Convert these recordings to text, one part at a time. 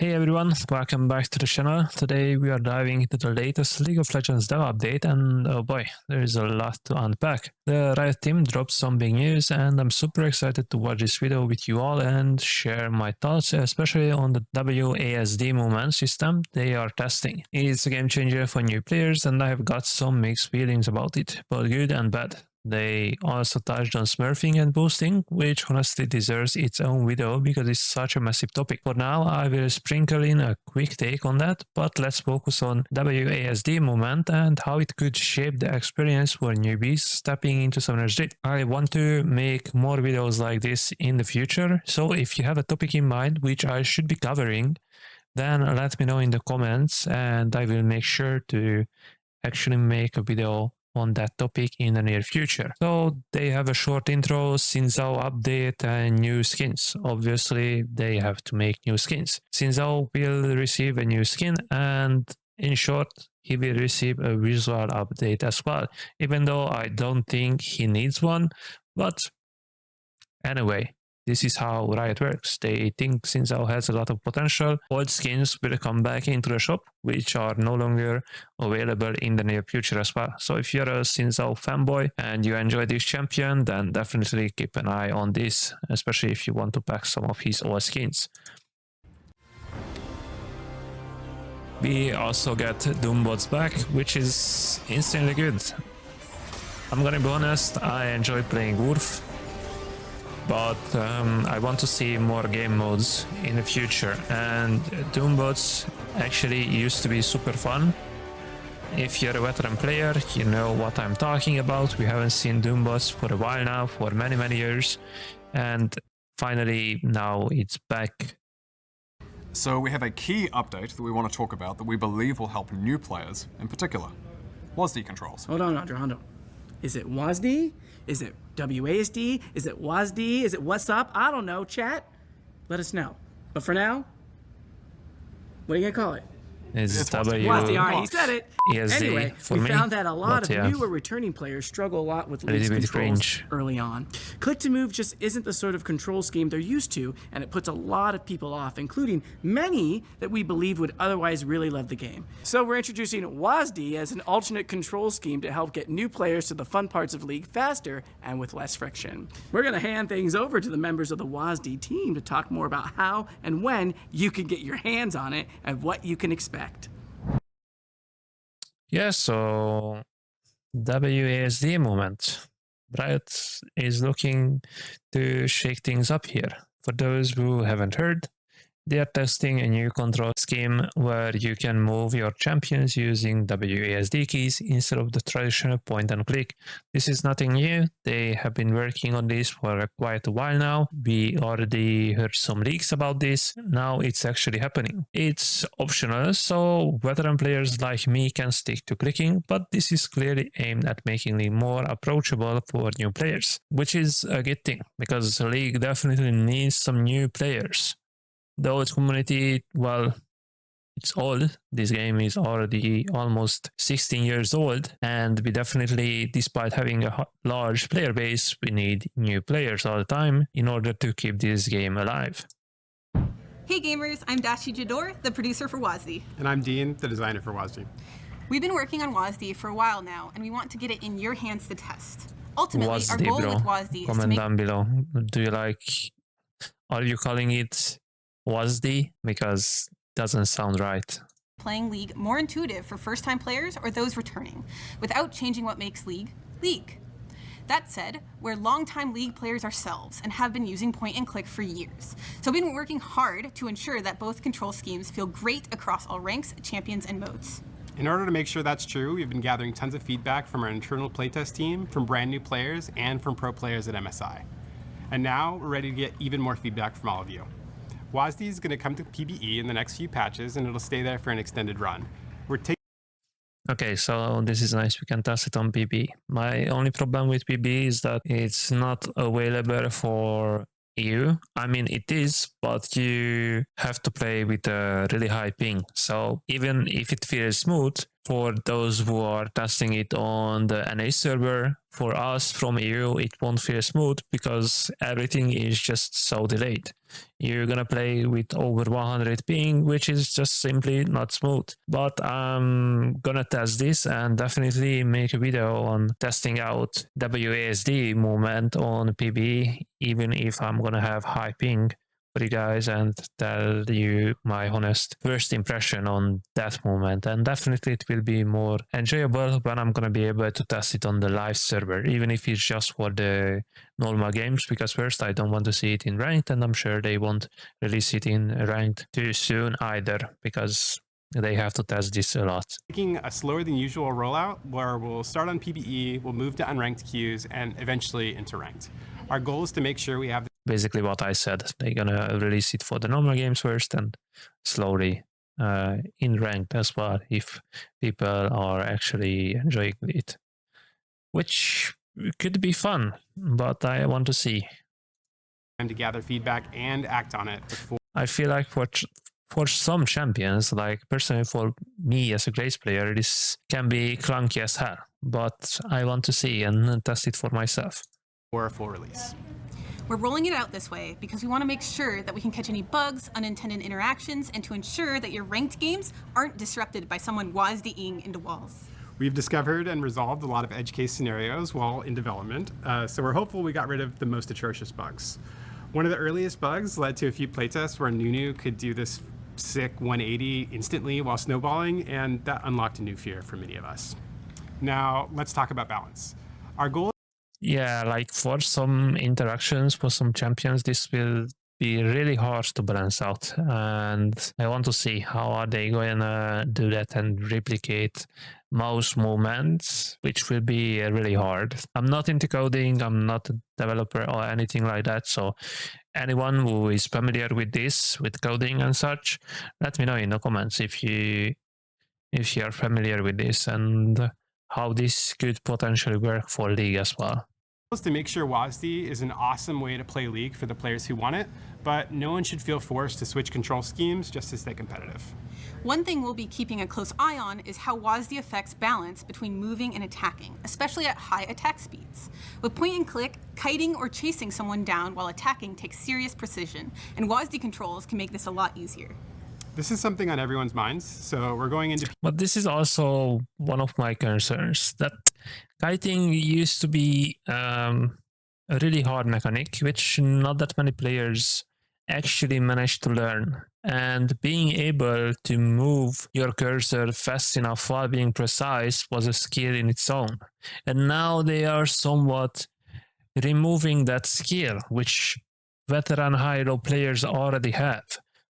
Hey everyone, welcome back to the channel. Today we are diving into the latest League of Legends dev update, and oh boy, there is a lot to unpack. The Riot team dropped some big news and I'm super excited to watch this video with you all and share my thoughts, especially on the WASD movement system they are testing. It's a game changer for new players and I have got some mixed feelings about it, both good and bad. They also touched on smurfing and boosting, which honestly deserves its own video because it's such a massive topic. For now, I will sprinkle in a quick take on that, but let's focus on WASD movement and how it could shape the experience for newbies stepping into Summoner's Rift. I want to make more videos like this in the future, so if you have a topic in mind which I should be covering, then let me know in the comments and I will make sure to actually make a video on that topic in the near future. So they have a short intro, Sinzao update and new skins. Obviously they have to make new skins. Sinzao will receive a new skin and in short he will receive a visual update as well, even though I don't think he needs one. But anyway, this is how Riot works. They think Sinzao has a lot of potential. Old skins will come back into the shop, which are no longer available in the near future as well. So if you're a Sinzao fanboy and you enjoy this champion, then definitely keep an eye on this, especially if you want to pack some of his old skins. We also get Doombots back, which is insanely good. I'm gonna be honest, I enjoy playing Wolf, but I want to see more game modes in the future, and Doombots actually used to be super fun. If you're a veteran player, you know what I'm talking about. We haven't seen Doombots for a while now, for many years, and finally now it's back. So we have a key update that we want to talk about that we believe will help new players in particular. WASD controls. Hold on, Andre. Is it WASD? Is it WASD? Is it WASD? Is it what's up? I don't know, chat. Let us know. But for now, what are you gonna call it? It's WASD, all right, he said it. ESD anyway, for we me, found that a lot of yeah, newer returning players struggle a lot with a little League's bit controls cringe early on. Click to move just isn't the sort of control scheme they're used to, and it puts a lot of people off, including many that we believe would otherwise really love the game. So we're introducing WASD as an alternate control scheme to help get new players to the fun parts of League faster and with less friction. We're gonna hand things over to the members of the WASD team to talk more about how and when you can get your hands on it and what you can expect. Yeah, so WASD movement. Riot is looking to shake things up here. For those who haven't heard, they are testing a new control scheme where you can move your champions using WASD keys instead of the traditional point and click. This is nothing new. They have been working on this for quite a while now. We already heard some leaks about this. Now it's actually happening. It's optional, so veteran players like me can stick to clicking, but this is clearly aimed at making it more approachable for new players, which is a good thing because the league definitely needs some new players. The old community, well, it's old. This game is already almost 16 years old, and we definitely, despite having a large player base, we need new players all the time in order to keep this game alive. Hey gamers, I'm IJoin, the producer for WASD. And I'm Dean, the designer for WASD. We've been working on WASD for a while now, and we want to get it in your hands to test. Ultimately, WASD, our goal bro. with WASD is Comment to make... down below. Do you like... Are you calling it WASD? Because it doesn't sound right. Playing League more intuitive for first-time players or those returning, without changing what makes League, League. That said, we're longtime League players ourselves and have been using point and click for years. So we've been working hard to ensure that both control schemes feel great across all ranks, champions, and modes. In order to make sure that's true, we've been gathering tons of feedback from our internal playtest team, from brand new players, and from pro players at MSI. And now we're ready to get even more feedback from all of you. WASD is going to come to PBE in the next few patches, and it'll stay there for an extended run. Okay, so this is nice. We can test it on PB. My only problem with PB is that it's not available for EU. I mean, it is, but you have to play with a really high ping. So even if it feels smooth, for those who are testing it on the NA server, for us from EU, it won't feel smooth because everything is just so delayed. You're gonna play with over 100 ping, which is just simply not smooth. But I'm gonna test this and definitely make a video on testing out WASD movement on PB, even if I'm gonna have high ping for you guys and tell you my honest first impression on that movement. And definitely it will be more enjoyable when I'm gonna be able to test it on the live server, even if it's just for the normal games, because first I don't want to see it in ranked, and I'm sure they won't release it in ranked too soon either, because they have to test this a lot. Taking a slower than usual rollout where we'll start on PBE, we'll move to unranked queues, and eventually into ranked. Our goal is to make sure we have basically what I said. They're gonna release it for the normal games first and slowly in ranked as well if people are actually enjoying it, which could be fun, but I want to see. time to gather feedback and act on it before. I feel like for some champions, like personally for me as a Grace player, this can be clunky as hell, but I want to see and test it for myself. Or a full release. We're rolling it out this way because we want to make sure that we can catch any bugs, unintended interactions, and to ensure that your ranked games aren't disrupted by someone WASD-ing into walls. We've discovered and resolved a lot of edge case scenarios while in development, so we're hopeful we got rid of the most atrocious bugs. One of the earliest bugs led to a few playtests where Nunu could do this sick 180 instantly while snowballing, and that unlocked a new fear for many of us. Now, let's talk about balance. Our goal. Yeah, like for some interactions, for some champions, this will be really hard to balance out. And I want to see how are they going to do that and replicate mouse movements, which will be really hard. I'm not into coding, I'm not a developer or anything like that. So anyone who is familiar with this, with coding and such, let me know in the comments if you are familiar with this and how this could potentially work for League as well. Is to make sure WASD is an awesome way to play League for the players who want it, but no one should feel forced to switch control schemes just to stay competitive. One thing we'll be keeping a close eye on is how WASD affects balance between moving and attacking, especially at high attack speeds. With point and click, kiting or chasing someone down while attacking takes serious precision, and WASD controls can make this a lot easier. This is something on everyone's minds, so we're going into. But this is also one of my concerns, that kiting used to be a really hard mechanic, which not that many players actually managed to learn. And being able to move your cursor fast enough while being precise was a skill in its own. And now they are somewhat removing that skill, which veteran high-low players already have.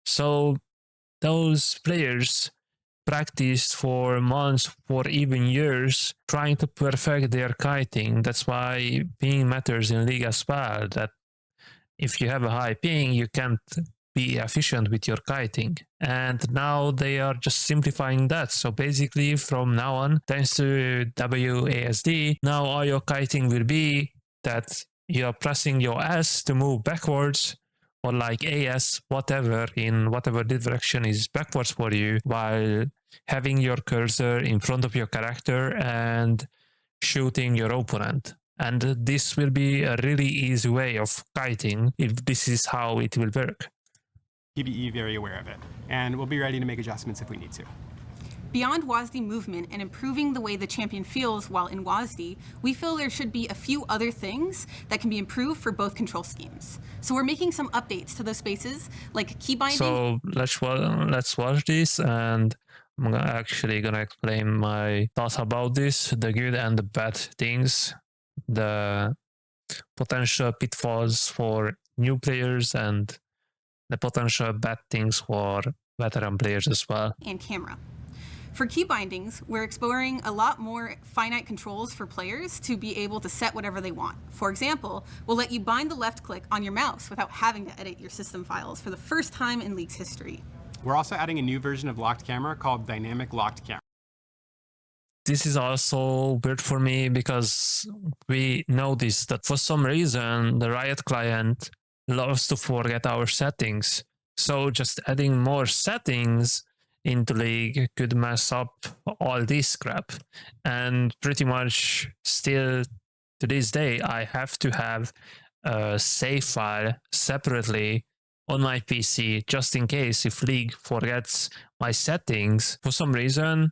So those players practiced for months, for even years, trying to perfect their kiting. That's why ping matters in League as well, that if you have a high ping, you can't be efficient with your kiting. And now they are just simplifying that. So basically from now on, thanks to WASD, now all your kiting will be that you are pressing your S to move backwards, or like AS, whatever, in whatever direction is backwards for you, while having your cursor in front of your character and shooting your opponent. And this will be a really easy way of kiting if this is how it will work. PBE very aware of it, and we'll be ready to make adjustments if we need to. Beyond WASD movement and improving the way the champion feels while in WASD, we feel there should be a few other things that can be improved for both control schemes. So we're making some updates to those spaces, like key binding. So let's watch this, and I'm actually gonna explain my thoughts about this, the good and the bad things, the potential pitfalls for new players and the potential bad things for veteran players as well. And camera. For key bindings, we're exploring a lot more finite controls for players to be able to set whatever they want. For example, we'll let you bind the left click on your mouse without having to edit your system files for the first time in League's history. We're also adding a new version of locked camera called dynamic locked camera. This is also weird for me because we noticed that for some reason the Riot client loves to forget our settings. So just adding more settings into League could mess up all this crap. And pretty much still to this day, I have to have a save file separately on my PC just in case if League forgets my settings. For some reason,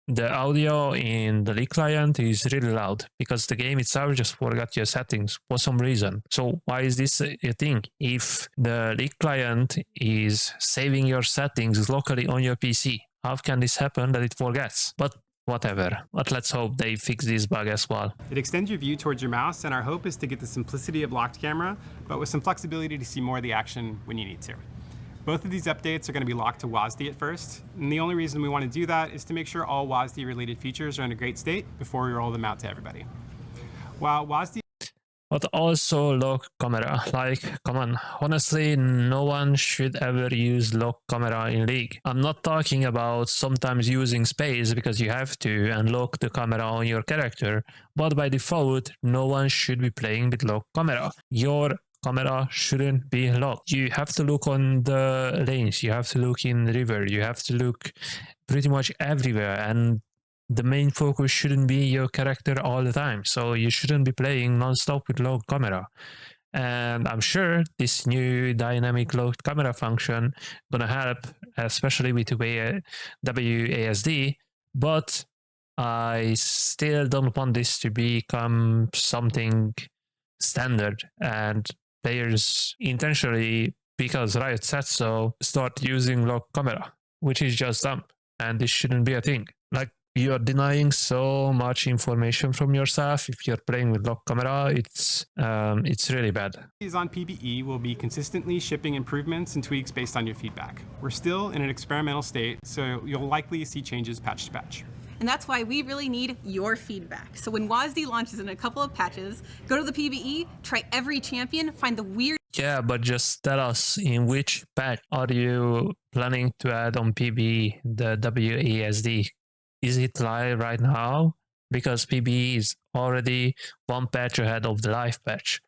the audio in the League client is really loud because the game itself just forgot your settings for some reason. So why is this a thing? If the League client is saving your settings locally on your PC, how can this happen that it forgets? But whatever. But let's hope they fix this bug as well. It extends your view towards your mouse, and our hope is to get the simplicity of locked camera, but with some flexibility to see more of the action when you need to. Both of these updates are going to be locked to WASD at first, and the only reason we want to do that is to make sure all WASD-related features are in a great state before we roll them out to everybody. While WASD But also lock camera. Like, come on, honestly, no one should ever use lock camera in League. I'm not talking about sometimes using space because you have to and lock the camera on your character, but by default, no one should be playing with lock camera. Your camera shouldn't be locked. You have to look on the lanes, you have to look in river, you have to look pretty much everywhere, and the main focus shouldn't be your character all the time. So you shouldn't be playing non-stop with locked camera. And I'm sure this new dynamic locked camera function gonna help, especially with WASD, but I still don't want this to become something standard and players intentionally, because Riot said so, start using locked camera, which is just dumb, and this shouldn't be a thing. Like, you are denying so much information from yourself. If you're playing with locked camera, it's really bad. on PBE will be consistently shipping improvements and tweaks based on your feedback. We're still in an experimental state, so you'll likely see changes patch to patch. And that's why we really need your feedback. So when WASD launches in a couple of patches, go to the PBE, try every champion, find the weird... Yeah, but just tell us in which patch are you planning to add on PBE the WASD? Is it live right now? Because PBE is already one patch ahead of the live patch,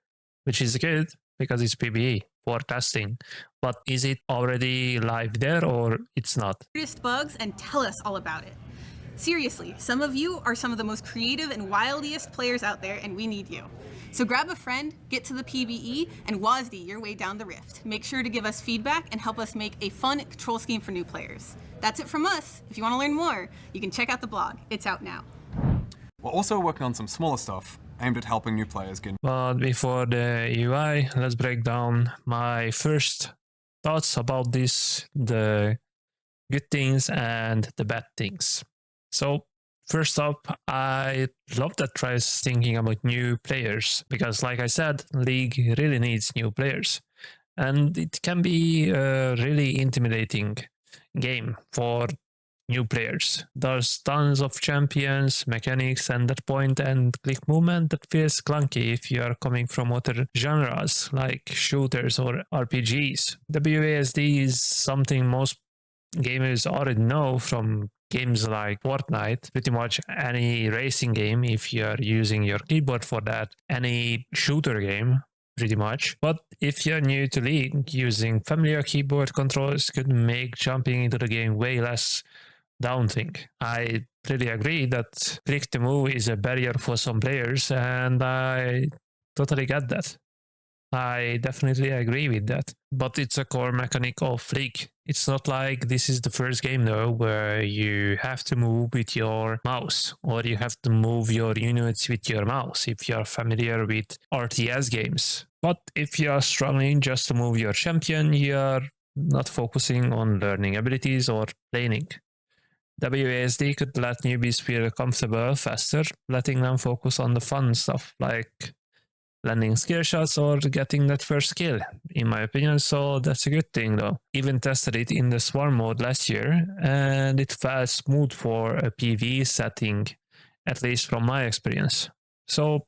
which is good because it's PBE for testing. But is it already live there or it's not? weirdest bugs and tell us all about it. Seriously, some of you are some of the most creative and wildiest players out there, and we need you. So grab a friend, get to the PBE, and WASD your way down the rift. Make sure to give us feedback and help us make a fun control scheme for new players. That's it from us. If you want to learn more, you can check out the blog. It's out now. We're also working on some smaller stuff aimed at helping new players get... But before the UI, let's break down my first thoughts about this, the good things and the bad things. So first up, I love that Riot is thinking about new players because, like I said, League really needs new players. And it can be a really intimidating game for new players. There's tons of champions, mechanics, and that point and click movement that feels clunky if you are coming from other genres like shooters or RPGs. WASD is something most gamers already know from games like Fortnite, pretty much any racing game if you're using your keyboard for that, any shooter game, pretty much. But if you're new to League, using familiar keyboard controls could make jumping into the game way less daunting. I really agree that click to move is a barrier for some players, and I totally get that. I definitely agree with that. But it's a core mechanic of League. It's not like this is the first game though where you have to move with your mouse or you have to move your units with your mouse if you're familiar with RTS games. But if you're struggling just to move your champion, you're not focusing on learning abilities or laning. WASD could let newbies feel comfortable faster, letting them focus on the fun stuff like landing skill shots or getting that first kill, in my opinion, so that's a good thing though. Even tested it in the Swarm mode last year, and it felt smooth for a PvE setting, at least from my experience. So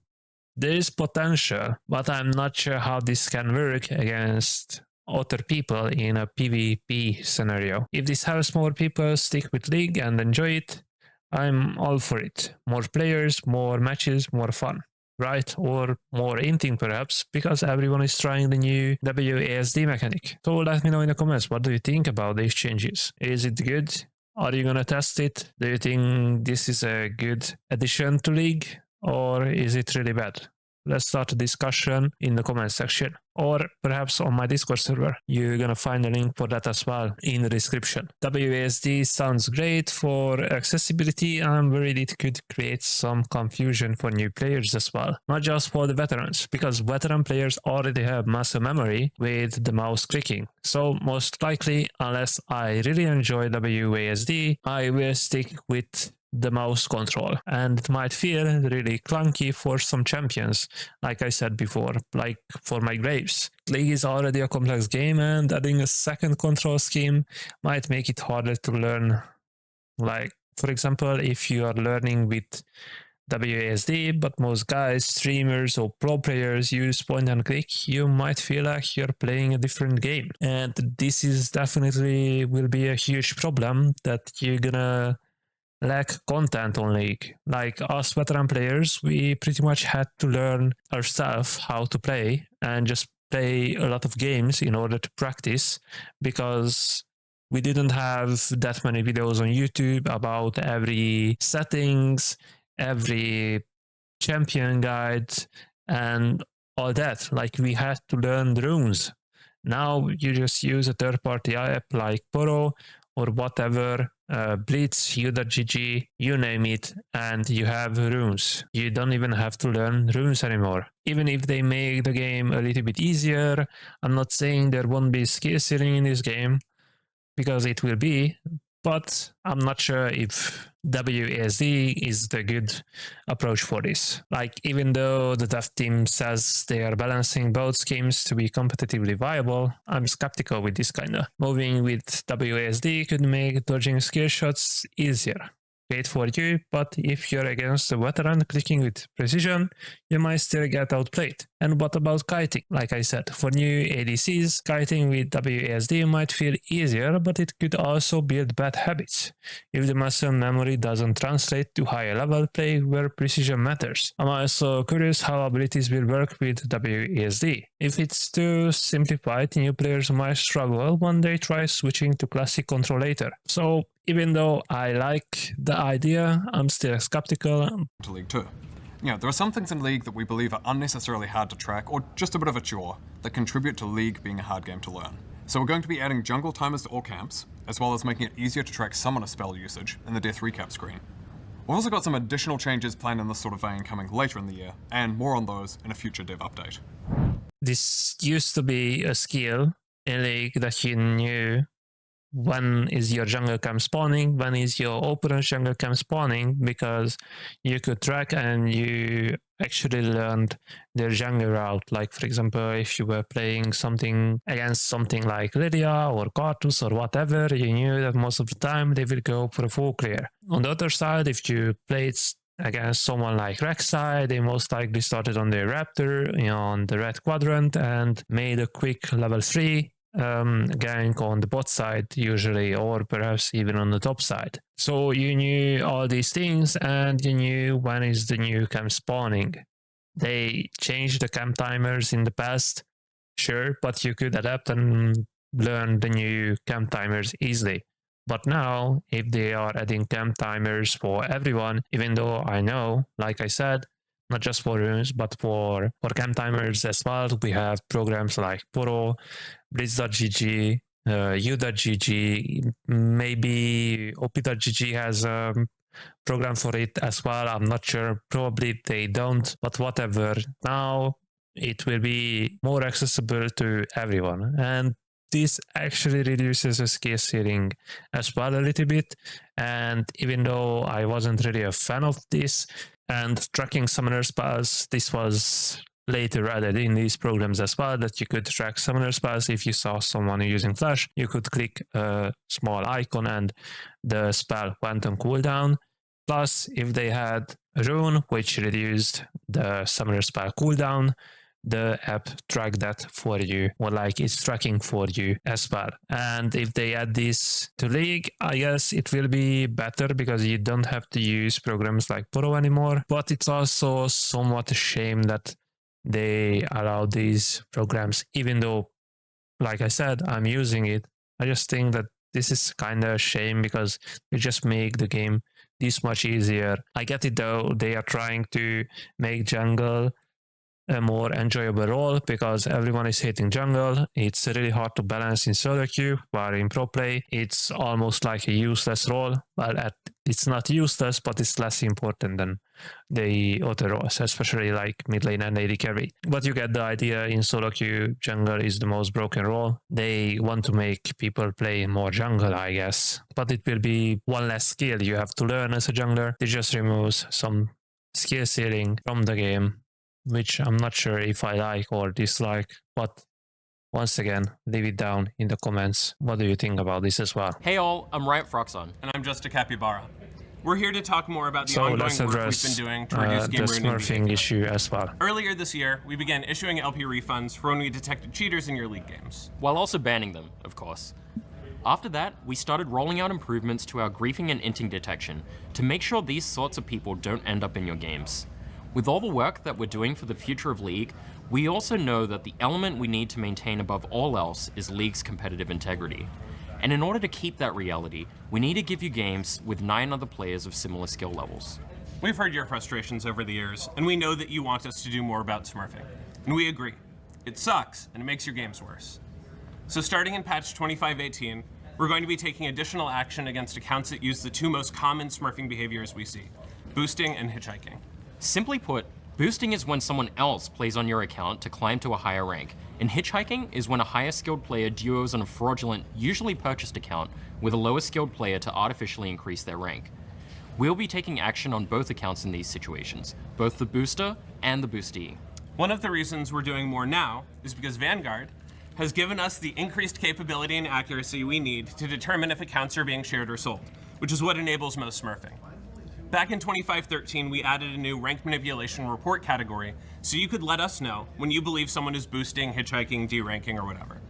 there is potential, but I'm not sure how this can work against other people in a PvP scenario. If this helps more people stick with League and enjoy it, I'm all for it. More players, more matches, more fun. right? Or more hinting perhaps, because everyone is trying the new WASD mechanic. So let me know in the comments, what do you think about these changes? Is it good? Are you gonna test it? Do you think this is a good addition to League, or is it really bad? Let's start a discussion in the comment section, or perhaps on my Discord server. You're gonna find a link for that as well in the description. WASD sounds great for accessibility. I'm worried it could create some confusion for new players as well, not just for the veterans, because veteran players already have muscle memory with the mouse clicking. So most likely, unless I really enjoy WASD, I will stick with the mouse control, and it might feel really clunky for some champions, like I said before, like for my Graves. League is already a complex game, and adding a second control scheme might make it harder to learn. Like, for example, if you are learning with WASD, but most guys, streamers or pro players use point and click, you might feel like you're playing a different game. And this is definitely will be a huge problem, that you're gonna lack content on League. Like us veteran players, we pretty much had to learn ourselves how to play and just play a lot of games in order to practice, because we didn't have that many videos on YouTube about every settings, every champion guide, and all that. Like, we had to learn the runes. Now you just use a third-party app like Poro or whatever, Blitz, U.GG, you name it, and you have runes. You don't even have to learn runes anymore. Even if they make the game a little bit easier, I'm not saying there won't be skill ceiling in this game, because it will be, but I'm not sure if WASD is the good approach for this. Like, even though the dev team says they are balancing both schemes to be competitively viable, I'm skeptical with this kinda. Moving with WASD could make dodging skill shots easier. Great for you, but if you're against a veteran clicking with precision, you might still get outplayed. And what about kiting? Like I said, for new ADCs, kiting with WASD might feel easier, but it could also build bad habits if the muscle memory doesn't translate to higher level play where precision matters. I'm also curious how abilities will work with WASD. If it's too simplified, new players might struggle when they try switching to classic control later. So even though I like the idea, I'm still skeptical. To League 2. There are some things in League that we believe are unnecessarily hard to track or just a bit of a chore that contribute to League being a hard game to learn. So we're going to be adding jungle timers to all camps, as well as making it easier to track summoner spell usage in the death recap screen. We've also got some additional changes planned in this sort of vein coming later in the year, and more on those in a future dev update. This used to be a skill in League that you knew when is your jungle camp spawning, when is your opponent's jungle camp spawning, because you could track and you actually learned their jungle route. Like, for example, if you were playing something against something like Lydia or Cartus or whatever, you knew that most of the time they will go for a full clear. On the other side, if you played against someone like Rek'Sai, they most likely started on their Raptor on the red quadrant and made a quick level 3 gank on the bot side usually, or perhaps even on the top side. So you knew all these things, and you knew when is the new camp spawning. They changed the camp timers in the past, sure, but you could adapt and learn the new camp timers easily. But now, if they are adding camp timers for everyone, even though I know, like I said, not just for runes, but for camp timers as well, we have programs like Poro, Blitz.gg, U.GG, maybe OP.gg has a program for it as well. I'm not sure, probably they don't, but whatever. Now it will be more accessible to everyone. And this actually reduces the skill ceiling as well a little bit. And even though I wasn't really a fan of this, and tracking summoner spells, this was later added in these programs as well, that you could track summoner spells. If you saw someone using flash, you could click a small icon and the spell went on cooldown. Plus, if they had a rune which reduced the summoner spell cooldown, the app track that for you, or like it's tracking for you as well. And if they add this to League, I guess it will be better because you don't have to use programs like Poro anymore. But it's also somewhat a shame that they allow these programs, even though, like I said, I'm using it. I just think that this is kind of a shame because they just make the game this much easier. I get it though, they are trying to make jungle a more enjoyable role because everyone is hating jungle. It's really hard to balance in solo queue, while in pro play, it's almost like a useless role. Well, it's not useless, but it's less important than the other roles, especially like mid lane and AD carry. But you get the idea. In solo queue, jungle is the most broken role. They want to make people play more jungle, I guess. But it will be one less skill you have to learn as a jungler. It just removes some skill ceiling from the game, which I'm not sure if I like or dislike, but once again, leave it down in the comments. What do you think about this as well? Hey all, I'm Riot Froxon. And I'm just a capybara. We're here to talk more about the So ongoing let's work we've address been doing to reduce the game ruining Smurfing behavior. issue as well. Earlier this year, we began issuing LP refunds for when we detected cheaters in your League games, while also banning them, of course. After that, we started rolling out improvements to our griefing and inting detection to make sure these sorts of people don't end up in your games. With all the work that we're doing for the future of League, we also know that the element we need to maintain above all else is League's competitive integrity. And in order to keep that reality, we need to give you games with 9 other players of similar skill levels. We've heard your frustrations over the years, and we know that you want us to do more about smurfing. And we agree. It sucks, and it makes your games worse. So starting in patch 2518, we're going to be taking additional action against accounts that use the 2 most common smurfing behaviors we see, boosting and hitchhiking. Simply put, boosting is when someone else plays on your account to climb to a higher rank, and hitchhiking is when a higher skilled player duos on a fraudulent, usually purchased account with a lower skilled player to artificially increase their rank. We'll be taking action on both accounts in these situations, both the booster and the boostee. One of the reasons we're doing more now is because Vanguard has given us the increased capability and accuracy we need to determine if accounts are being shared or sold, which is what enables most smurfing. Back in 2513, we added a new rank manipulation report category, so you could let us know when you believe someone is boosting, hitchhiking, deranking, or whatever.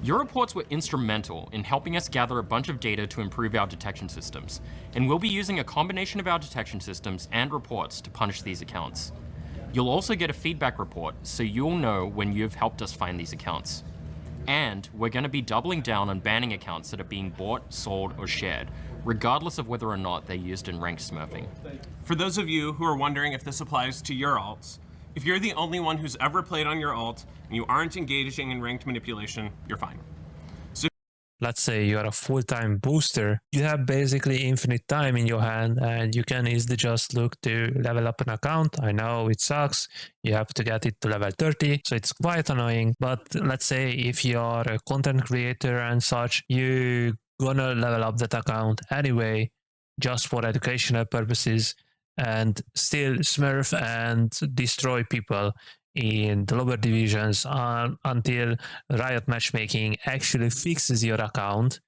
Your reports were instrumental in helping us gather a bunch of data to improve our detection systems, and we'll be using a combination of our detection systems and reports to punish these accounts. You'll also get a feedback report, so you'll know when you've helped us find these accounts. And we're going to be doubling down on banning accounts that are being bought, sold, or shared, regardless of whether or not they're used in ranked smurfing. For those of you who are wondering if this applies to your alts, if you're the only one who's ever played on your alt and you aren't engaging in ranked manipulation, you're fine. Let's say you're a full-time booster, you have basically infinite time in your hand and you can easily just look to level up an account. I know it sucks, you have to get it to level 30, so it's quite annoying. But let's say if you're a content creator and such, you're gonna level up that account anyway, just for educational purposes, and still smurf and destroy people in the lower divisions until Riot matchmaking actually fixes your account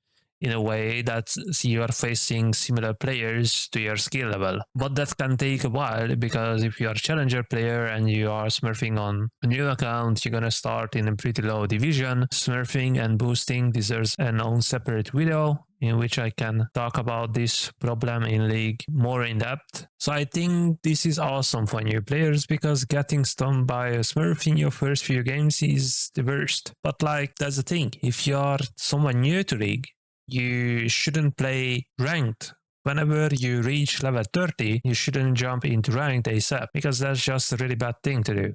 in a way that you are facing similar players to your skill level. But that can take a while, because if you are a challenger player and you are smurfing on a new account, you're gonna start in a pretty low division. Smurfing and boosting deserves an own separate video in which I can talk about this problem in League more in depth. So I think this is awesome for new players, because getting stunned by a smurf in your first few games is the worst. But like, that's the thing, if you're someone new to League, you shouldn't play ranked. Whenever you reach level 30, you shouldn't jump into ranked ASAP, because that's just a really bad thing to do.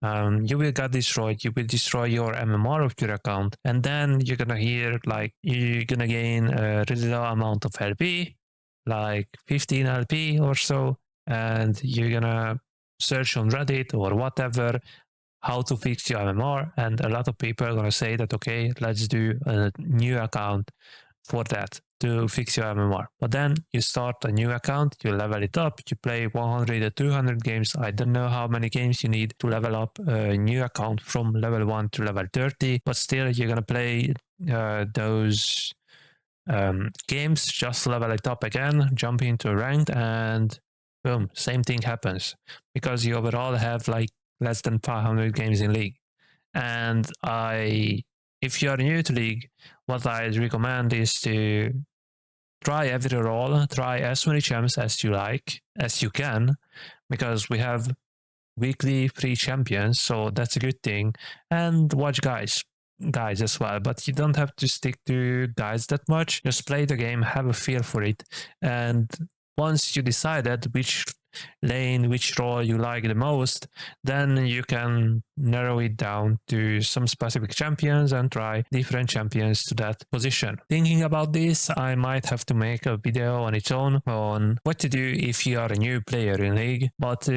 You will get destroyed, you will destroy your MMR of your account, and then you're gonna hear like you're gonna gain a really low amount of LP, like 15 LP or so, and you're gonna search on Reddit or whatever how to fix your MMR, and a lot of people are gonna say that, okay, let's do a new account for that to fix your MMR. But then you start a new account, you level it up, you play 100 or 200 games. I don't know how many games you need to level up a new account from level 1 to level 30, but still you're gonna play those games, just level it up again, jump into ranked, and boom, same thing happens, because you overall have like less than 500 games in League. And if you are new to League, what I recommend is to try every role, try as many champs as you can, because we have weekly free champions, so that's a good thing. And watch guys as well, but you don't have to stick to guys that much. Just play the game, have a feel for it, and once you decided which lane, which role you like the most, then you can narrow it down to some specific champions and try different champions to that position. Thinking about this, I might have to make a video on its own on what to do if you are a new player in League. But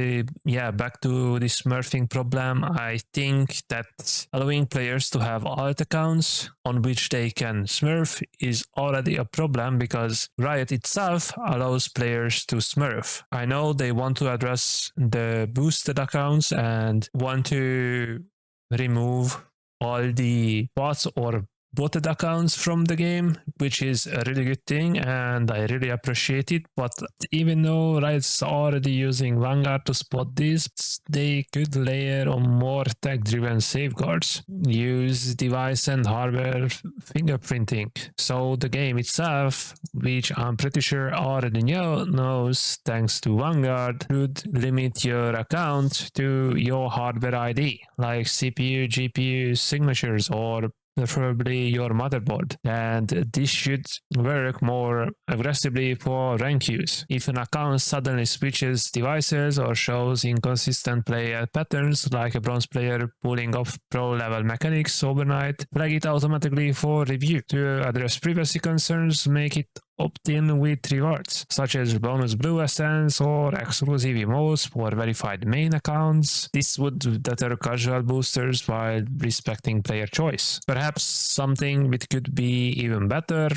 yeah, back to the smurfing problem. I think that allowing players to have alt accounts on which they can smurf is already a problem, because Riot itself allows players to smurf. I know they want to address the boosted accounts and want to remove all the bots or botted accounts from the game, which is a really good thing and I really appreciate it. But even though Riot's already using Vanguard to spot this, they could layer on more tech-driven safeguards, use device and hardware fingerprinting. So the game itself, which I'm pretty sure already knows thanks to Vanguard, should limit your account to your hardware ID, like CPU, GPU signatures, or preferably your motherboard, and this should work more aggressively for rank use. If an account suddenly switches devices or shows inconsistent play patterns, like a bronze player pulling off pro level mechanics overnight, flag it automatically for review. To address privacy concerns, make it opt-in with rewards, such as bonus blue essence or exclusive emotes for verified main accounts. This would deter casual boosters while respecting player choice. Perhaps something which could be even better,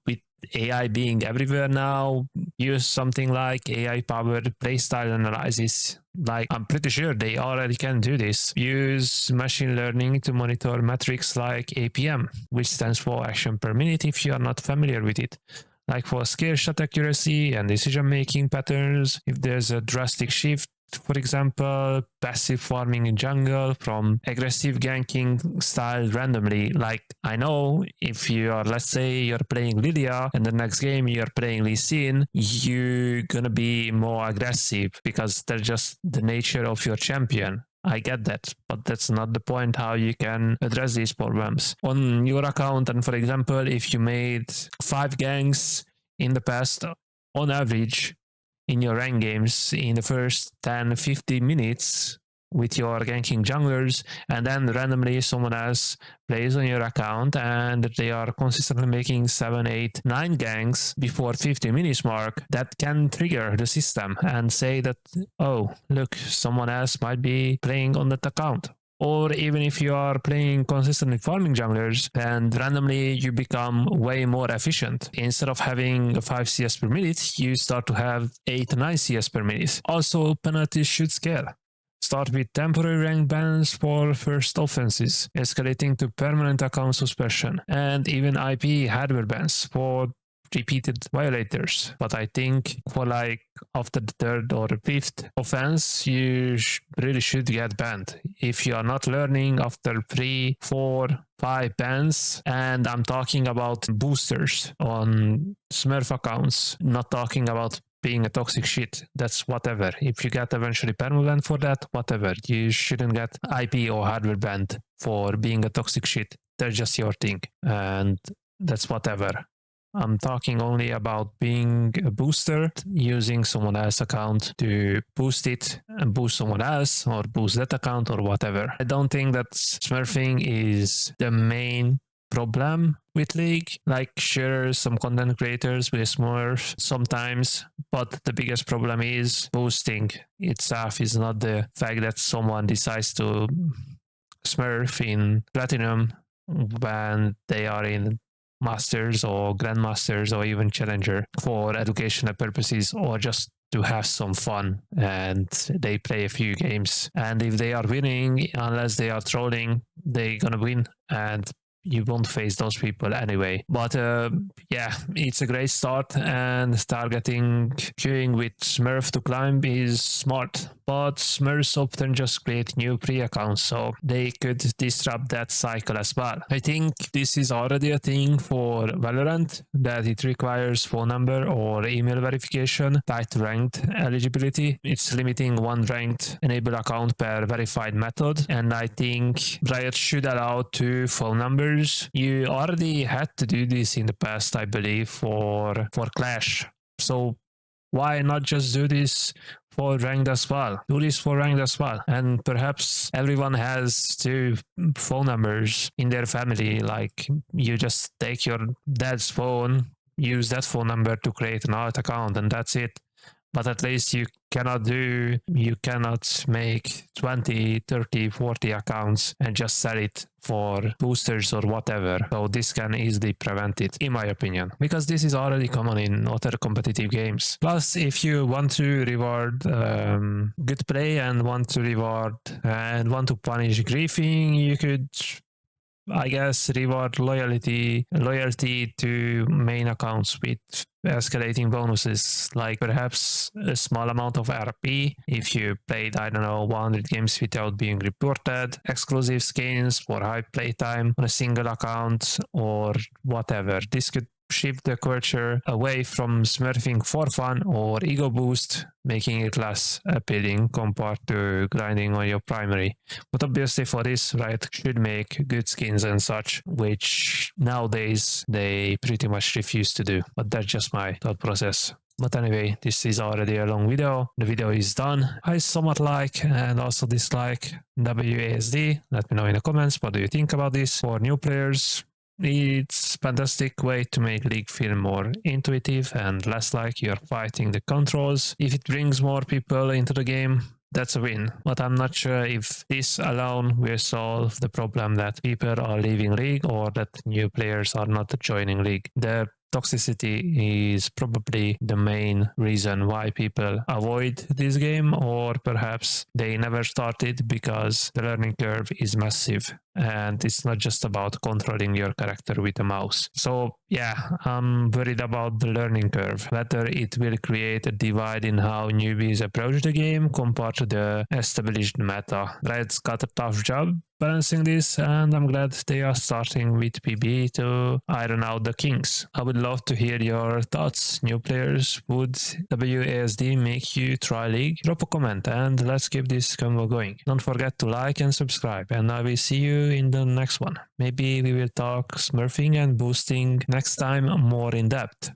with AI being everywhere now, use something like AI-powered playstyle analysis. Like, I'm pretty sure they already can do this. Use machine learning to monitor metrics like APM, which stands for action per minute if you are not familiar with it. Like for scale shot accuracy and decision-making patterns, if there's a drastic shift, for example, passive farming in jungle from aggressive ganking style randomly. Like, I know if you are, let's say you're playing Lilia and the next game you're playing Lee Sin, you're gonna be more aggressive because that's just the nature of your champion. I get that, but that's not the point how you can address these problems. On your account, and for example, if you made 5 ganks in the past, on average, in your rank games, in the first 10-50 minutes with your ganking junglers, and then randomly someone else plays on your account and they are consistently making 7, 8, 9 ganks before 50 minutes mark, that can trigger the system and say that, oh, look, someone else might be playing on that account. Or even if you are playing consistently farming junglers and randomly you become way more efficient. Instead of having 5 CS per minute, you start to have 8-9 CS per minute. Also, penalties should scale. Start with temporary rank bans for first offenses, escalating to permanent account suspension, and even IP hardware bans for repeated violators. But I think for like after the 3rd or 5th offense, you really should get banned. If you are not learning after 3, 4, 5 bans, and I'm talking about boosters on Smurf accounts, not talking about being a toxic shit, that's whatever. If you get eventually permaban for that, whatever. You shouldn't get IP or hardware banned for being a toxic shit. That's just your thing, and that's whatever. I'm talking only about being a booster, using someone else's account to boost it and boost someone else, or boost that account or whatever. I don't think that smurfing is the main problem with League. Like, sure, some content creators will smurf sometimes, but the biggest problem is boosting itself is not the fact that someone decides to smurf in Platinum when they are in Masters or Grandmasters or even Challenger for educational purposes, or just to have some fun, and they play a few games, and if they are winning, unless they are trolling, they're gonna win, and you won't face those people anyway. But yeah, it's a great start, and targeting queuing with Smurf to climb is smart. But Smurfs often just create new pre-accounts, so they could disrupt that cycle as well. I think this is already a thing for Valorant, that it requires phone number or email verification tied to ranked eligibility. It's limiting one ranked enable account per verified method, and I think Riot should allow 2 phone numbers. You already had to do this in the past, I believe, for Clash. So why not just do this for ranked as well? Do this for ranked as well. And perhaps everyone has 2 phone numbers in their family. Like, you just take your dad's phone, use that phone number to create an alt account, and that's it. But at least you cannot make 20, 30, 40 accounts and just sell it for boosters or whatever. So this can easily prevent it, in my opinion, because this is already common in other competitive games. Plus, if you want to reward good play and want to punish griefing, you could, I guess, reward loyalty to main accounts with escalating bonuses, like perhaps a small amount of RP if you played, I don't know, 100 games without being reported, exclusive skins for high playtime on a single account, or whatever. This could shift the culture away from smurfing for fun or ego boost, making it less appealing compared to grinding on your primary. But obviously for this, Riot should make good skins and such, which nowadays they pretty much refuse to do. But that's just my thought process. But anyway, this is already a long video. The video is done. I somewhat like and also dislike WASD. Let me know in the comments, what do you think about this? For new players, it's a fantastic way to make League feel more intuitive and less like you're fighting the controls. If it brings more people into the game, that's a win. But I'm not sure if this alone will solve the problem that people are leaving League or that new players are not joining League. The toxicity is probably the main reason why people avoid this game, or perhaps they never started because the learning curve is massive and it's not just about controlling your character with a mouse. So yeah, I'm worried about the learning curve, whether it will create a divide in how newbies approach the game compared to the established meta. Riot's got a tough job balancing this, and I'm glad they are starting with PB to iron out the kinks. I would love to hear your thoughts. New players, would WASD make you try League? Drop a comment and let's keep this convo going. Don't forget to like and subscribe, and I will see you in the next one. Maybe we will talk smurfing and boosting next time more in depth.